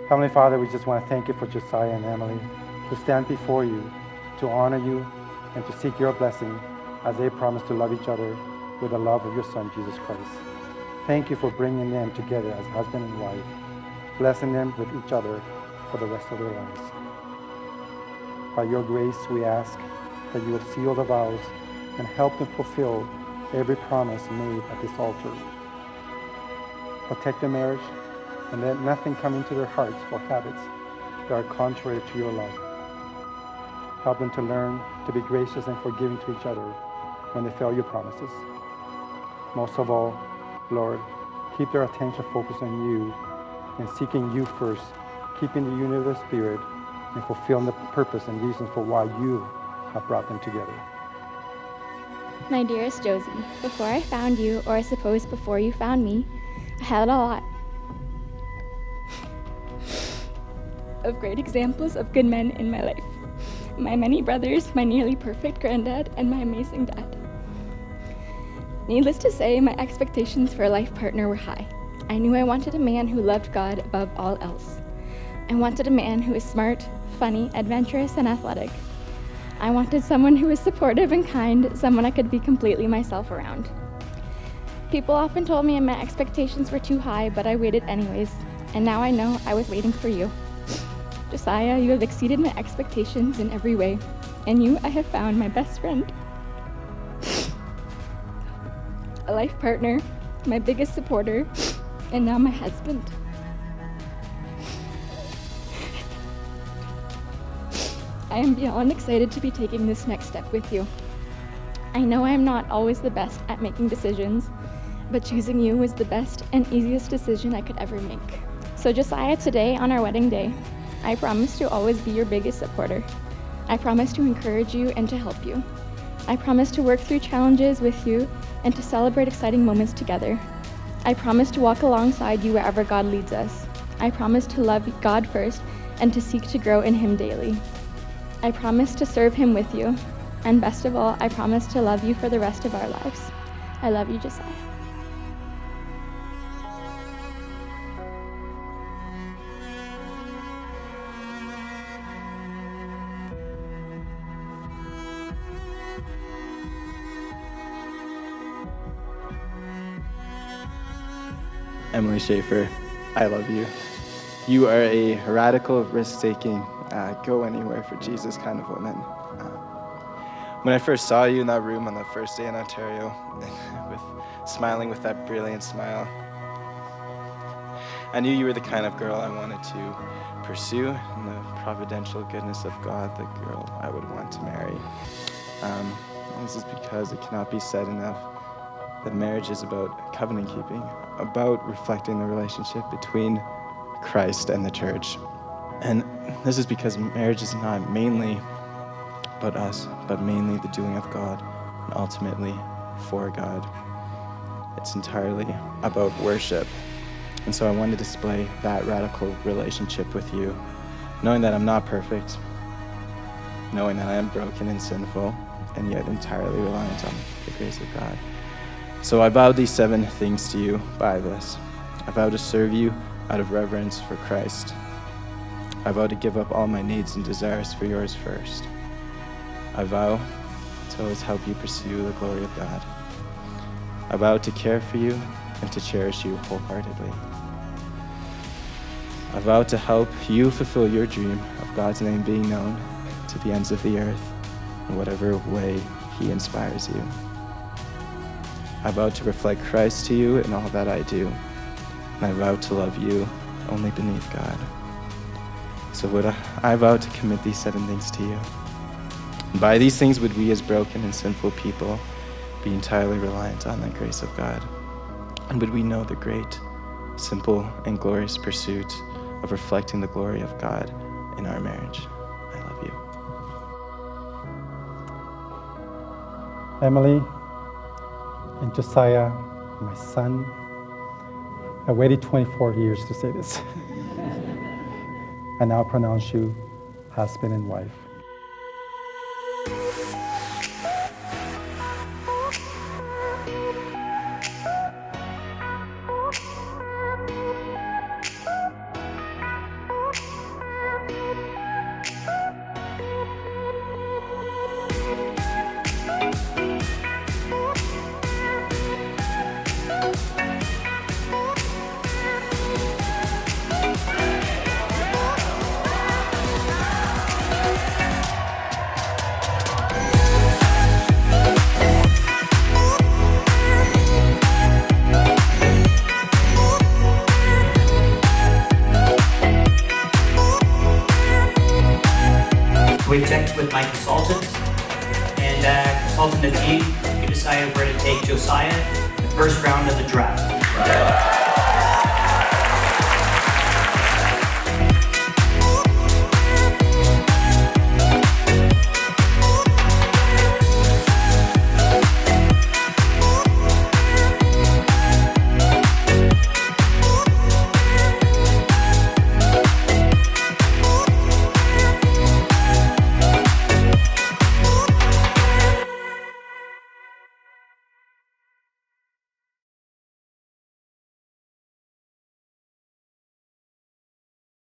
Heavenly Father, we just want to thank you for Josiah and Emily to stand before you, to honor you, and to seek your blessing as they promise to love each other with the love of your Son, Jesus Christ. Thank you for bringing them together as husband and wife, blessing them with each other for the rest of their lives. By your grace, we ask that you will seal the vows and help them fulfill every promise made at this altar. Protect their marriage and let nothing come into their hearts or habits that are contrary to your love. Help them to learn to be gracious and forgiving to each other when they fail your promises. Most of all, Lord, keep their attention focused on you and seeking you first, keeping the unity of the Spirit and fulfilling the purpose and reasons for why you have brought them together. My dearest Josie, before I found you, or I suppose before you found me, I had a lot of great examples of good men in my life. My many brothers, my nearly perfect granddad, and my amazing dad. Needless to say, my expectations for a life partner were high. I knew I wanted a man who loved God above all else. I wanted a man who was smart, funny, adventurous, and athletic. I wanted someone who was supportive and kind, someone I could be completely myself around. People often told me my expectations were too high, but I waited anyways, and now I know I was waiting for you. Josiah, you have exceeded my expectations in every way. In you, I have found my best friend, a life partner, my biggest supporter, and now my husband. I am beyond excited to be taking this next step with you. I know I am not always the best at making decisions, but choosing you was the best and easiest decision I could ever make. So Josiah, today on our wedding day, I promise to always be your biggest supporter. I promise to encourage you and to help you. I promise to work through challenges with you and to celebrate exciting moments together. I promise to walk alongside you wherever God leads us. I promise to love God first and to seek to grow in Him daily. I promise to serve Him with you. And best of all, I promise to love you for the rest of our lives. I love you, Josiah. Emily Schaefer, I love you. You are a radical, risk-taking, go anywhere for Jesus kind of woman. When I first saw you in that room on the first day in Ontario, smiling with that brilliant smile, I knew you were the kind of girl I wanted to pursue, and the providential goodness of God, the girl I would want to marry. This is because it cannot be said enough that marriage is about covenant keeping, about reflecting the relationship between Christ and the church. And this is because marriage is not mainly about us, but mainly the doing of God, and ultimately for God. It's entirely about worship. And so I want to display that radical relationship with you, knowing that I'm not perfect, knowing that I am broken and sinful, and yet entirely reliant on the grace of God. So I vow these 7 things to you by this. I vow to serve you out of reverence for Christ. I vow to give up all my needs and desires for yours first. I vow to always help you pursue the glory of God. I vow to care for you and to cherish you wholeheartedly. I vow to help you fulfill your dream of God's name being known to the ends of the earth in whatever way He inspires you. I vow to reflect Christ to you in all that I do, and I vow to love you only beneath God. So I vow to commit these 7 things to you. And by these things would we as broken and sinful people be entirely reliant on the grace of God, and would we know the great, simple, and glorious pursuit of reflecting the glory of God in our marriage. I love you. Emily and Josiah, my son, I waited 24 years to say this. I now pronounce you husband and wife. checked with my consultants, and consulting the team, we decided we're going to take Josiah the first round of the draft.